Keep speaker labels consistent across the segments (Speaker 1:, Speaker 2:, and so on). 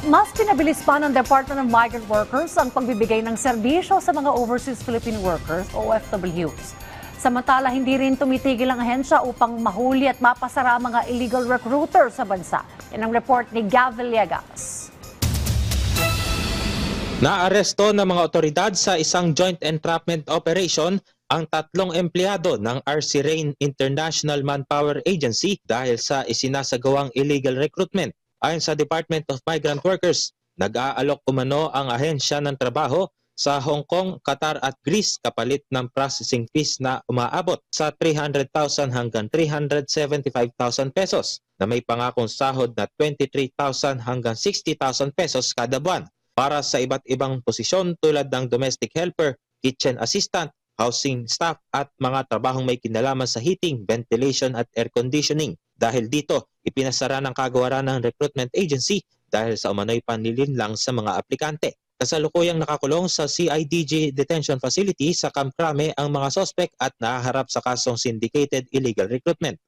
Speaker 1: Mas pinabilis pa ng Department of Migrant Workers ang pagbibigay ng serbisyo sa mga overseas Philippine workers o OFWs. Samantala, hindi rin tumitigil ang ahensya upang mahuli at mapasara ang mga illegal recruiter sa bansa. Yan ang report ni Gav Villegas.
Speaker 2: Naaresto ng mga otoridad sa isang joint entrapment operation ang 3 empleyado ng RC Rain International Manpower Agency dahil sa isinasagawang illegal recruitment. Ayon sa Department of Migrant Workers, nag-aalok umano ang ahensya ng trabaho sa Hong Kong, Qatar at Greece kapalit ng processing fees na umaabot sa 300,000 hanggang 375,000 pesos na may pangakong sahod na 23,000 hanggang 60,000 pesos kada buwan para sa iba't ibang posisyon tulad ng domestic helper, kitchen assistant, housing staff at mga trabahong may kinalaman sa heating, ventilation at air conditioning. Dahil dito, ipinasara ng kagawaran ng recruitment agency dahil sa umano'y panlilinlang sa mga aplikante. Kasalukuyang nakakulong sa CIDG Detention Facility sa Camp Crame ang mga sospek at nahaharap sa kasong syndicated illegal recruitment.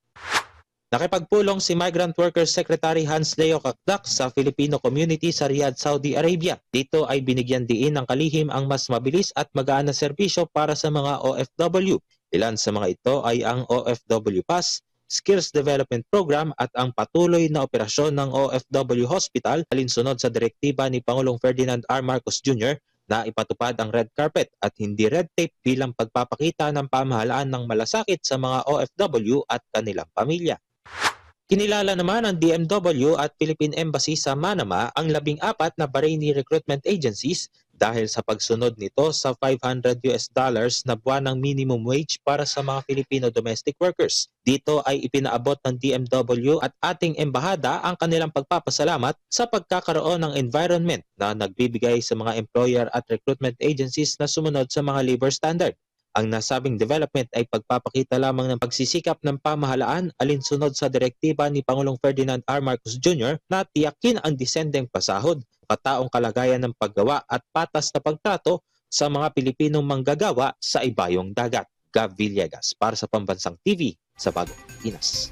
Speaker 2: Nakipagpulong si Migrant Workers Secretary Hans Leo Kakdak sa Filipino community sa Riyadh, Saudi Arabia. Dito ay binigyan diin ng kalihim ang mas mabilis at magaan na serbisyo para sa mga OFW. Ilan sa mga ito ay ang OFW Pass, Skills Development Program at ang patuloy na operasyon ng OFW Hospital alinsunod sa direktiba ni Pangulong Ferdinand R. Marcos Jr. na ipatupad ang red carpet at hindi red tape bilang pagpapakita ng pamahalaan ng malasakit sa mga OFW at kanilang pamilya. Kinilala naman ng DMW at Philippine Embassy sa Manama ang 14 na Bahraini recruitment agencies dahil sa pagsunod nito sa $500 na buwanang minimum wage para sa mga Filipino domestic workers. Dito ay ipinaabot ng DMW at ating embahada ang kanilang pagpapasalamat sa pagkakaroon ng environment na nagbibigay sa mga employer at recruitment agencies na sumunod sa mga labor standard. Ang nasabing development ay pagpapakita lamang ng pagsisikap ng pamahalaan alinsunod sa direktiba ni Pangulong Ferdinand R. Marcos Jr. na tiyakin ang disendeng pasahod, kataong kalagayan ng paggawa at patas na pagtrato sa mga Pilipinong manggagawa sa ibayong dagat. Gav Villegas para sa Pambansang TV sa Bagong Pinas.